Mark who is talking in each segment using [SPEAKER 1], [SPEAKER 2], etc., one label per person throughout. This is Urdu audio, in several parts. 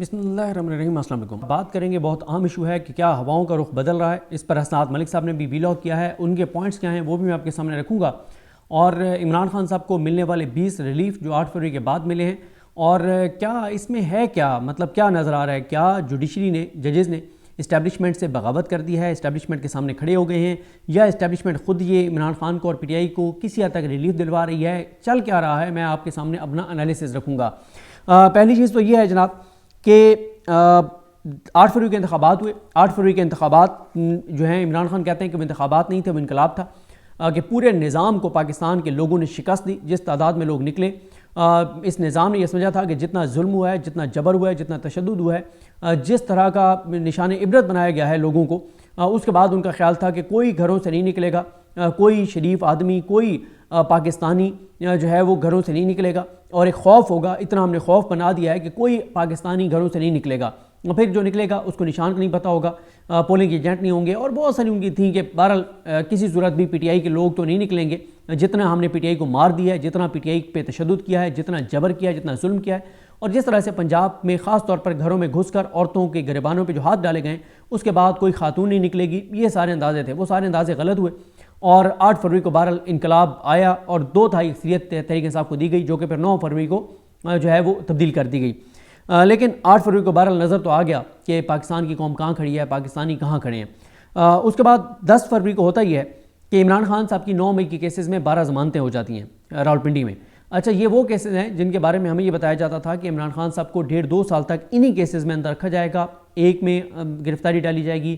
[SPEAKER 1] بسم اللہ الرحمن الرحیم۔ السلام علیکم۔ بات کریں گے، بہت عام ایشو ہے کہ کیا ہواؤں کا رخ بدل رہا ہے، اس پر حسنات ملک صاحب نے بھی ویلاگ کیا ہے، ان کے پوائنٹس کیا ہیں وہ بھی میں آپ کے سامنے رکھوں گا، اور عمران خان صاحب کو ملنے والے 20 ریلیف جو 8 فروری کے بعد ملے ہیں، اور کیا اس میں ہے، کیا مطلب کیا نظر آ رہا ہے، کیا جوڈیشری نے، ججز نے اسٹیبلشمنٹ سے بغاوت کر دی ہے، اسٹیبلشمنٹ کے سامنے کھڑے ہو گئے ہیں، یا اسٹیبلشمنٹ خود یہ عمران خان کو اور پی ٹی آئی کو کسی حد تک ریلیف دلوا رہی ہے، چل کیا رہا ہے، میں آپ کے سامنے اپنا انالیسز رکھوں گا۔ پہلی چیز تو یہ ہے جناب کہ 8 فروری کے انتخابات ہوئے۔ 8 فروری کے انتخابات جو ہیں، عمران خان کہتے ہیں کہ وہ انتخابات نہیں تھے، وہ انقلاب تھا، کہ پورے نظام کو پاکستان کے لوگوں نے شکست دی۔ جس تعداد میں لوگ نکلے، اس نظام نے یہ سمجھا تھا کہ جتنا ظلم ہوا ہے، جتنا جبر ہوا ہے، جتنا تشدد ہوا ہے، جس طرح کا نشان عبرت بنایا گیا ہے لوگوں کو، اس کے بعد ان کا خیال تھا کہ کوئی گھروں سے نہیں نکلے گا، کوئی شریف آدمی، کوئی پاکستانی جو ہے وہ گھروں سے نہیں نکلے گا، اور ایک خوف ہوگا، اتنا ہم نے خوف بنا دیا ہے کہ کوئی پاکستانی گھروں سے نہیں نکلے گا، پھر جو نکلے گا اس کو نشان کا نہیں پتہ ہوگا، پولنگ ایجنٹ نہیں ہوں گے، اور بہت ساری ان کی تھیں کہ بہرحال کسی صورت بھی پی ٹی آئی کے لوگ تو نہیں نکلیں گے، جتنا ہم نے پی ٹی آئی کو مار دیا ہے، جتنا پی ٹی آئی پہ تشدد کیا ہے، جتنا جبر کیا ہے، جتنا ظلم کیا ہے، اور جس طرح سے پنجاب میں خاص طور پر گھروں میں گھس کر عورتوں کے گریبانوں پہ جو ہاتھ ڈالے گئے، اس کے بعد کوئی خاتون نہیں نکلے گی، یہ سارے اندازے تھے، وہ سارے اندازے غلط ہوئے، اور 8 فروری کو بہرحال انقلاب آیا اور 2/3 اکثریت تحریک انصاف کو دی گئی، جو کہ پھر 9 فروری کو جو ہے وہ تبدیل کر دی گئی۔ لیکن 8 فروری کو بہرحال نظر تو آ گیا کہ پاکستان کی قوم کہاں کھڑی ہے، پاکستانی کہاں کھڑے ہیں۔ اس کے بعد 10 فروری کو ہوتا ہی ہے کہ عمران خان صاحب کی 9 مئی کے کیسز میں 12 ضمانتیں ہو جاتی ہیں راولپنڈی میں۔ اچھا، یہ وہ کیسز ہیں جن کے بارے میں ہمیں یہ بتایا جاتا تھا کہ عمران خان صاحب کو 1.5-2 سال تک انہی کیسز میں اندر رکھا جائے گا، ایک میں گرفتاری ڈالی جائے گی،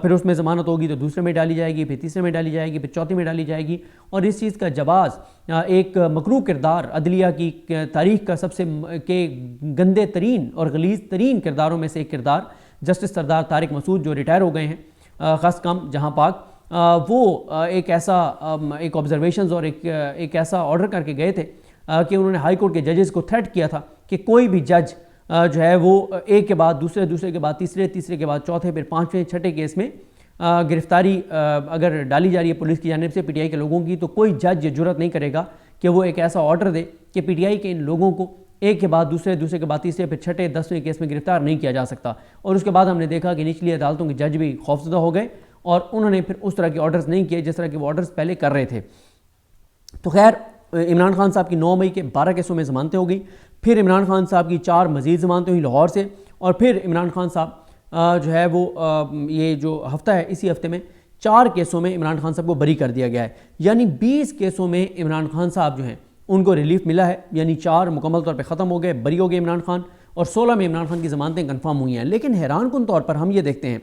[SPEAKER 1] پھر اس میں ضمانت ہوگی تو دوسرے میں ڈالی جائے گی، پھر تیسرے میں ڈالی جائے گی، پھر چوتھے میں ڈالی جائے گی، اور اس چیز کا جواز ایک مکروہ کردار، عدلیہ کی تاریخ کا سب سے گندے ترین اور غلیظ ترین کرداروں میں سے ایک کردار، جسٹس سردار طارق مسعود جو ریٹائر ہو گئے ہیں خاص کم جہاں پاک، وہ ایک آبزرویشنز اور ایک ایسا آرڈر کر کے گئے تھے کہ انہوں نے ہائی کورٹ کے ججز کو تھریٹ کیا تھا کہ کوئی بھی جج جو ہے وہ ایک کے بعد دوسرے، دوسرے کے بعد تیسرے، تیسرے کے بعد چوتھے، پھر 5ویں 6ٹھے کیس میں گرفتاری اگر ڈالی جا رہی ہے پولیس کی جانب سے پی ٹی آئی کے لوگوں کی، تو کوئی جج یہ جرت نہیں کرے گا کہ وہ ایک ایسا آرڈر دے کہ پی ٹی آئی کے ان لوگوں کو ایک کے بعد دوسرے، دوسرے کے بعد تیسرے، پھر 6ٹھے 10ویں کیس میں گرفتار نہیں کیا جا سکتا۔ اور اس کے بعد ہم نے دیکھا کہ نچلی عدالتوں کے جج بھی خوفزدہ ہو گئے، اور انہوں نے پھر اس طرح کے آرڈرز نہیں کیے جس طرح کے وہ آرڈرز پہلے کر رہے تھے۔ تو خیر، عمران خان صاحب کی 9 مئی کے 12 کیسوں میں ضمانتیں ہو گئی، پھر عمران خان صاحب کی 4 مزید ضمانتیں ہوئی لاہور سے، اور پھر عمران خان صاحب جو ہے وہ یہ جو ہفتہ ہے، اسی ہفتے میں 4 کیسوں میں عمران خان صاحب کو بری کر دیا گیا ہے، یعنی 20 کیسوں میں عمران خان صاحب جو ہیں ان کو ریلیف ملا ہے، یعنی 4 مکمل طور پہ ختم ہو گئے، بری ہو گئے عمران خان، اور 16 میں عمران خان کی ضمانتیں کنفرم ہوئی ہیں۔ لیکن حیران کن طور پر ہم یہ دیکھتے ہیں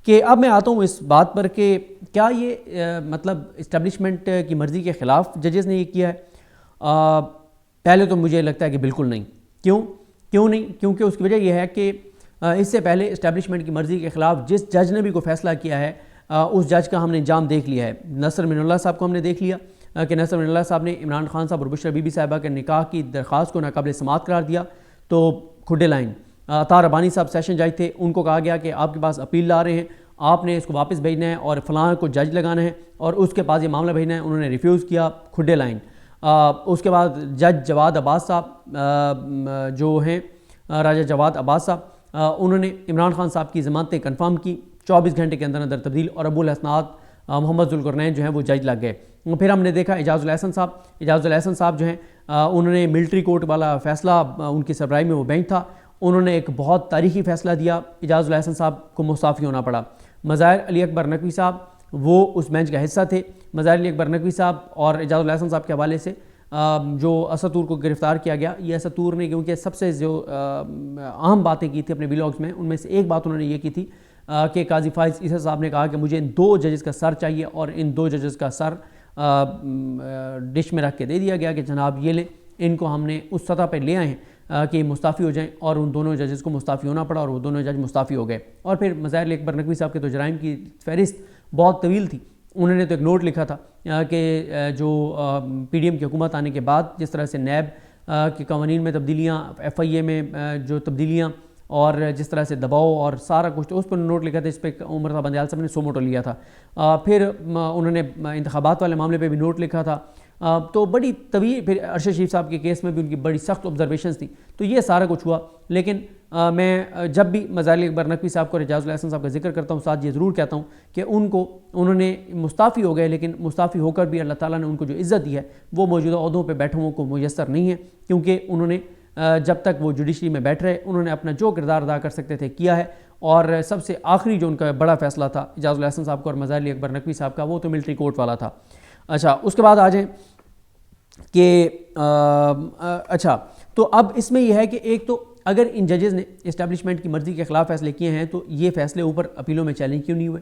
[SPEAKER 1] کہ اب میں آتا ہوں اس بات پر کہ کیا یہ مطلب اسٹیبلشمنٹ کی مرضی کے خلاف ججز نے یہ کیا ہے؟ پہلے تو مجھے لگتا ہے کہ بالکل نہیں۔ کیوں نہیں؟ کیونکہ اس کی وجہ یہ ہے کہ اس سے پہلے اسٹیبلشمنٹ کی مرضی کے خلاف جس جج نے بھی کوئی فیصلہ کیا ہے، اس جج کا ہم نے انجام دیکھ لیا ہے۔ نصر من اللہ صاحب کو ہم نے دیکھ لیا کہ نصر من اللہ صاحب نے عمران خان صاحب اور بشرا بی بی صاحبہ کے نکاح کی درخواست کو ناقابل سماعت قرار دیا، تو کھڈے لائن۔ طاہر ربانی صاحب سیشن جج تھے، ان کو کہا گیا کہ آپ کے پاس اپیل لا رہے ہیں، آپ نے اس کو واپس بھیجنا ہے اور فلاں کو جج لگانا ہے، اور اس کے پاس یہ معاملہ بھیجنا ہے، انہوں نے ریفیوز کیا، کھڈے لائن۔ اس کے بعد جج جواد عباس صاحب جو ہیں، راجہ جواد عباس صاحب، انہوں نے عمران خان صاحب کی ضمانتیں کنفرم کی، 24 گھنٹے کے اندر اندر تبدیل، اور ابو الحسنات محمد ذوالقرنین جو ہیں وہ جج لگ گئے۔ پھر ہم نے دیکھا اعجاز الاحسن صاحب جو ہیں، انہوں نے ملٹری کورٹ والا فیصلہ، ان کی سربراہی میں وہ بینچ تھا، انہوں نے ایک بہت تاریخی فیصلہ دیا، اعجاز الاحسن صاحب کو مستعفی ہونا پڑا۔ مظاہر علی اکبر نقوی صاحب وہ اس بینچ کا حصہ تھے۔ مظاہر علی اکبر نقوی صاحب اور اعجاز الاحسن صاحب کے حوالے سے جو اسد طور کو گرفتار کیا گیا، یہ اسد طور نے کیونکہ سب سے جو اہم باتیں کی تھی اپنے ویلاگز میں، ان میں سے ایک بات انہوں نے یہ کی تھی کہ قاضی فائز عیسی صاحب نے کہا کہ مجھے ان 2 ججز کا سر چاہیے، اور ان 2 ججز کا سر ڈش میں رکھ کے دے دیا گیا کہ جناب یہ لیں، ان کو ہم نے اس سطح پہ لے آئے ہیں کہ مستعفی ہو جائیں، اور ان دونوں ججز کو مستعفی ہونا پڑا، اور وہ دونوں جج مستعفی ہو گئے۔ اور پھر مظاہر علی اکبر نقوی صاحب کے تو جرائم کی فہرست بہت طویل تھی، انہوں نے تو ایک نوٹ لکھا تھا کہ جو پی ڈی ایم کی حکومت آنے کے بعد جس طرح سے نیب کے قوانین میں تبدیلیاں، ایف آئی اے میں جو تبدیلیاں، اور جس طرح سے دباؤ اور سارا کچھ، تو اس پر نوٹ لکھا تھا، اس پہ عمر صاحب بندیال صاحب نے سو موٹو لیا تھا۔ پھر انہوں نے انتخابات والے معاملے پہ بھی نوٹ لکھا تھا، تو بڑی طویل، پھر ارشد شریف صاحب کے کیس میں بھی ان کی بڑی سخت آبزرویشنز تھیں. تو یہ سارا کچھ ہوا. لیکن میں جب بھی مظاہر علی اکبر نقوی صاحب کو اور اعجاز الاحسن صاحب کا ذکر کرتا ہوں، ساتھ یہ ضرور کہتا ہوں کہ انہوں نے مستعفی ہو گئے، لیکن مستعفی ہو کر بھی اللہ تعالیٰ نے ان کو جو عزت دی ہے وہ موجودہ عہدوں پہ بیٹھے ہوئوں کو میسر نہیں ہے، کیونکہ انہوں نے جب تک وہ جوڈیشری میں بیٹھ رہے انہوں نے اپنا جو کردار ادا کر سکتے تھے کیا ہے. اور سب سے آخری جو ان کا بڑا فیصلہ تھا اعجاز الاحسن صاحب کا اور مظاہر علی اکبر نقوی صاحب کا، وہ تو ملٹری کورٹ والا تھا. اچھا، اس کے بعد آ جائیں کہ اچھا تو اب اس میں یہ ہے کہ ایک تو اگر ان ججز نے اسٹیبلشمنٹ کی مرضی کے خلاف فیصلے کیے ہیں تو یہ فیصلے اوپر اپیلوں میں چیلنج کیوں نہیں ہوئے؟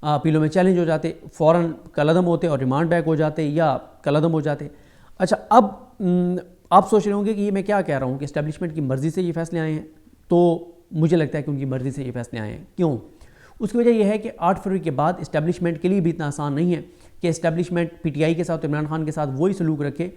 [SPEAKER 1] اپیلوں میں چیلنج ہو جاتے، فوراً کالعدم ہوتے اور ریمانڈ بیک ہو جاتے یا کالعدم ہو جاتے. اچھا، اب آپ سوچ رہے ہوں گے کہ یہ میں کیا کہہ رہا ہوں کہ اسٹیبلشمنٹ کی مرضی سے یہ فیصلے آئے ہیں. تو مجھے لگتا ہے کہ ان کی مرضی سے یہ فیصلے آئے ہیں. کیوں؟ اس کی وجہ یہ ہے کہ 8 فروری کے بعد اسٹیبلشمنٹ کے لیے بھی اتنا آسان نہیں ہے کہ اسٹیبلشمنٹ پی ٹی آئی کے ساتھ عمران خان کے ساتھ وہی سلوک رکھے،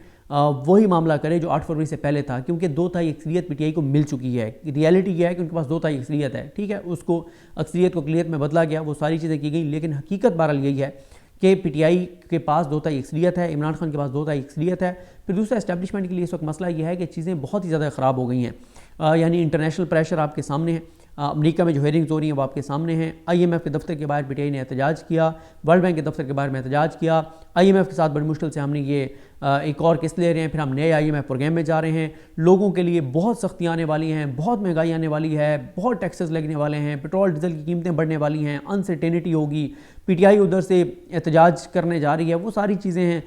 [SPEAKER 1] وہی معاملہ کرے جو 8 فروری سے پہلے تھا، کیونکہ 2/3 اکثریت پی ٹی آئی کو مل چکی ہے. ریالٹی یہ ہے کہ ان کے پاس 2/3 اکثریت ہے. ٹھیک ہے، اس کو اکثریت کو اقلیت میں بدلا گیا، وہ ساری چیزیں کی گئیں، لیکن حقیقت بہرحال یہی ہے کہ پی ٹی آئی کے پاس 2/3 اکثریت ہے، عمران خان کے پاس 2/3 اکثریت ہے. پھر دوسرا اسٹیبلشمنٹ کے لیے اس وقت مسئلہ یہ ہے کہ چیزیں بہت ہی زیادہ خراب ہو گئی ہیں. یعنی انٹرنیشنل پریشر آپ کے سامنے ہے، امریکہ میں جو ہیئرنگز ہو رہی ہیں وہ آپ کے سامنے ہیں. آئی ایم ایف کے دفتر کے باہر پی ٹی آئی نے احتجاج کیا، ورلڈ بینک کے دفتر کے باہر میں احتجاج کیا. آئی ایم ایف کے ساتھ بڑی مشکل سے ہم نے یہ ایک اور قسط لے رہے ہیں، پھر ہم نئے آئی ایم ایف پروگرام میں جا رہے ہیں. لوگوں کے لیے بہت سختیاں آنے والی ہیں، بہت مہنگائی آنے والی ہے، بہت ٹیکسز لگنے والے ہیں، پیٹرول ڈیزل کی قیمتیں بڑھنے والی ہیں، انسرٹینٹی ہوگی. پی ٹی آئی ادھر سے احتجاج کرنے جا رہی ہے، وہ ساری چیزیں ہیں.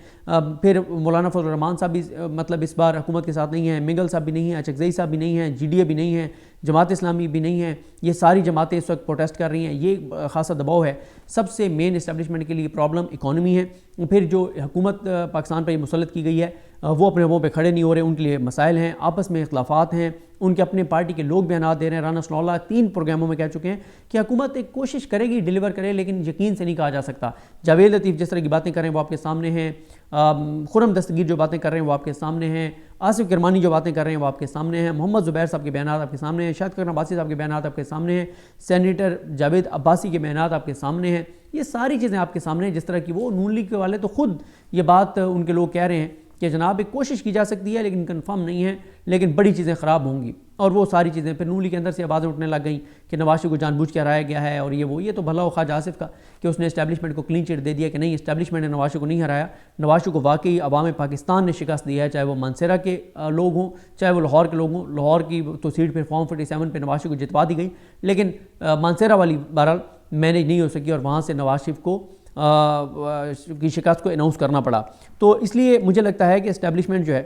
[SPEAKER 1] پھر مولانا فضل الرحمان صاحب بھی مطلب اس بار حکومت کے ساتھ نہیں ہیں، منگل صاحب بھی نہیں ہیں، اچکزئی صاحب بھی نہیں ہیں، جی ڈی اے بھی نہیں ہیں، جماعت اسلامی بھی نہیں ہے. یہ ساری جماعتیں اس وقت پروٹیسٹ کر رہی ہیں. یہ خاصا دباؤ ہے. سب سے مین اسٹیبلشمنٹ کے لیے پرابلم اکانومی ہے. پھر جو حکومت پاکستان پر مسلط کی گئی ہے وہ اپنے منہ پہ کھڑے نہیں ہو رہے، ان کے لیے مسائل ہیں، آپس میں اختلافات ہیں. ان کے اپنے پارٹی کے لوگ بیانات دے رہے ہیں. رانا ثناء اللہ 3 پروگراموں میں کہہ چکے ہیں کہ حکومت ایک کوشش کرے گی ڈیلیور کرے، لیکن یقین سے نہیں کہا جا سکتا. جاوید لطیف جس طرح کی باتیں کر رہے ہیں وہ آپ کے سامنے ہیں، خرم دستگیر جو باتیں کر رہے ہیں وہ آپ کے سامنے ہیں، آصف کرمانی جو باتیں کر رہے ہیں وہ آپ کے سامنے ہیں، محمد زبیر صاحب کے بیانات آپ کے سامنے ہیں، شاہد کرن عباسی صاحب کے بیانات آپ کے سامنے ہیں، سینیٹر جاوید عباسی کے بیانات آپ کے سامنے ہیں. یہ ساری چیزیں آپ کے سامنے ہیں. جس طرح کی وہ نون لیگ کے والے تو خود یہ بات ان کے لوگ کہہ رہے ہیں کہ جناب ایک کوشش کی جا سکتی ہے لیکن کنفرم نہیں ہے، لیکن بڑی چیزیں خراب ہوں گی. اور وہ ساری چیزیں پھر نون لیگ کے اندر سے آوازیں اٹھنے لگ گئیں کہ نواز شریف کو جان بوجھ کے ہرایا گیا ہے، اور یہ تو بھلا ہو خواجہ آصف کا کہ اس نے اسٹیبلشمنٹ کو کلین چٹ دے دیا کہ نہیں، اسٹیبلشمنٹ نے نواز شریف کو نہیں ہرایا. نواز شریف کو واقعی عوام پاکستان نے شکست دی ہے، چاہے وہ مانسیرا کے لوگ ہوں، چاہے وہ لاہور کے لوگ ہوں. لاہور کی تو سیٹ پھر فارم 47 پہ نواز شریف کو جتوا دی گئی، لیکن مانسیرا والی بہرحال مینیج نہیں ہو سکی اور وہاں سے نواز شریف کو کی شکست کو اناؤنس کرنا پڑا. تو اس لیے مجھے لگتا ہے کہ اسٹیبلشمنٹ جو ہے،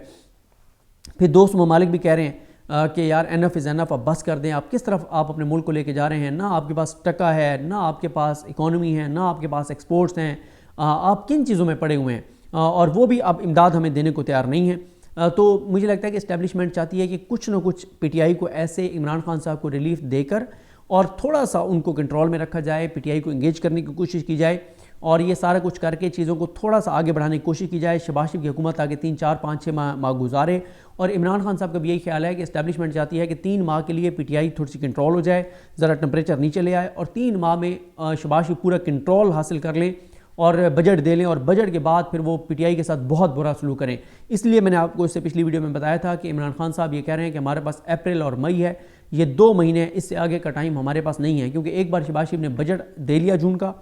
[SPEAKER 1] پھر دوست ممالک بھی کہہ رہے ہیں کہ یار انف از انف، اب بس کر دیں. آپ کس طرف آپ اپنے ملک کو لے کے جا رہے ہیں؟ نہ آپ کے پاس ٹکا ہے، نہ آپ کے پاس اکانومی ہے، نہ آپ کے پاس ایکسپورٹس ہیں. آپ کن چیزوں میں پڑے ہوئے ہیں؟ اور وہ بھی اب امداد ہمیں دینے کو تیار نہیں ہیں. تو مجھے لگتا ہے کہ اسٹیبلشمنٹ چاہتی ہے کہ کچھ نہ کچھ پی ٹی آئی کو ایسے عمران خان صاحب کو ریلیف دے کر اور تھوڑا سا ان کو کنٹرول میں رکھا جائے، پی ٹی آئی کو انگیج کرنے کی کوشش کی جائے، اور یہ سارا کچھ کر کے چیزوں کو تھوڑا سا آگے بڑھانے کی کوشش کی جائے. شہباز شریف کی حکومت آگے 3 4 5 6 ماہ گزارے. اور عمران خان صاحب کا بھی یہی خیال ہے کہ اسٹیبلشمنٹ چاہتی ہے کہ 3 ماہ کے لیے پی ٹی آئی تھوڑی سی کنٹرول ہو جائے، ذرا ٹمپریچر نیچے لے آئے، اور 3 ماہ میں شہباز شریف پورا کنٹرول حاصل کر لیں اور بجٹ دے لیں، اور بجٹ کے بعد پھر وہ پی ٹی آئی کے ساتھ بہت برا سلوک کریں. اس لیے میں نے آپ کو اس سے پچھلی ویڈیو میں بتایا تھا کہ عمران خان صاحب یہ کہہ رہے ہیں کہ ہمارے پاس اپریل اور مئی ہے، یہ 2 مہینے، اس سے آگے کا ٹائم ہمارے پاس نہیں ہے، کیونکہ ایک بار شہباز شریف نے بجٹ دے لیا جون کا،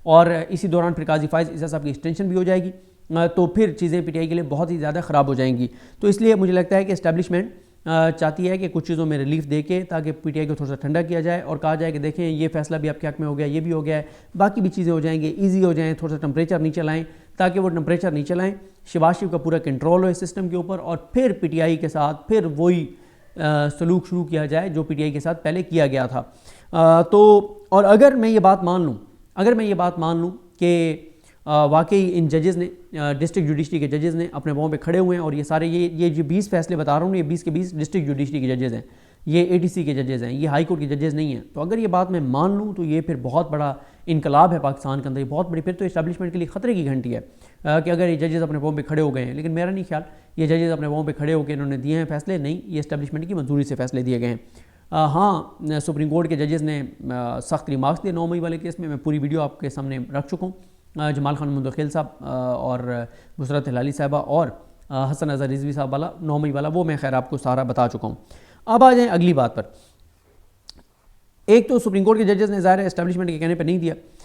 [SPEAKER 1] اور اسی دوران پھر قاضی فائز عیسیٰ صاحب کی ایکسٹینشن بھی ہو جائے گی، تو پھر چیزیں پی ٹی آئی کے لیے بہت ہی زیادہ خراب ہو جائیں گی. تو اس لیے مجھے لگتا ہے کہ اسٹیبلشمنٹ چاہتی ہے کہ کچھ چیزوں میں ریلیف دے کے تاکہ پی ٹی آئی کو تھوڑا سا ٹھنڈا کیا جائے اور کہا جائے کہ دیکھیں یہ فیصلہ بھی آپ کے حق میں ہو گیا، یہ بھی ہو گیا ہے، باقی بھی چیزیں ہو جائیں گے، ایزی ہو جائیں، تھوڑا سا ٹمپریچر نیچے لائیں، تاکہ وہ ٹمپریچر نیچے لائیں، شہباز شریف کا پورا کنٹرول ہو اس سسٹم کے اوپر، اور پھر پی ٹی آئی کے ساتھ پھر وہی سلوک شروع کیا جائے جو پی ٹی آئی کے ساتھ پہلے کیا گیا تھا. تو اور اگر میں یہ بات مان لوں کہ واقعی ان ججز نے، ڈسٹرکٹ جوڈیشری کے ججز نے اپنے پاؤں پہ کھڑے ہوئے ہیں، اور یہ سارے یہ جو 20 فیصلے بتا رہا ہوں یہ 20 کے 20 ڈسٹرکٹ جوڈیشری کے ججز ہیں، یہ اے ٹی سی کے ججز ہیں، یہ ہائی کورٹ کے ججز نہیں ہیں. تو اگر یہ بات میں مان لوں تو یہ پھر بہت بڑا انقلاب ہے پاکستان کے اندر، یہ بہت بڑی، پھر تو اسٹیبلشمنٹ کے لیے خطرے کی گھنٹی ہے کہ اگر یہ ججز اپنے پاؤں پہ کھڑے ہو گئے ہیں. لیکن میرا نہیں خیال یہ ججز اپنے پاؤں پہ کھڑے ہو کے انہوں نے دیے ہیں فیصلے، نہیں، یہ اسٹیبلشمنٹ کی منظوری سے فیصلے دیے گئے ہیں. ہاں، سپریم کورٹ کے ججز نے سخت ریمارکس دیے 9 مئی والے کیس میں پوری ویڈیو آپ کے سامنے رکھ چکا ہوں. جمال خان مندخیل صاحب اور نصرت ہلالی صاحبہ اور حسن اظہر رضوی صاحب والا 9 مئی والا، وہ میں خیر آپ کو سارا بتا چکا ہوں۔ اب آ جائیں اگلی بات پر۔ ایک تو سپریم کورٹ کے ججز نے ظاہر ہے اسٹیبلشمنٹ کے کہنے پہ نہیں دیا،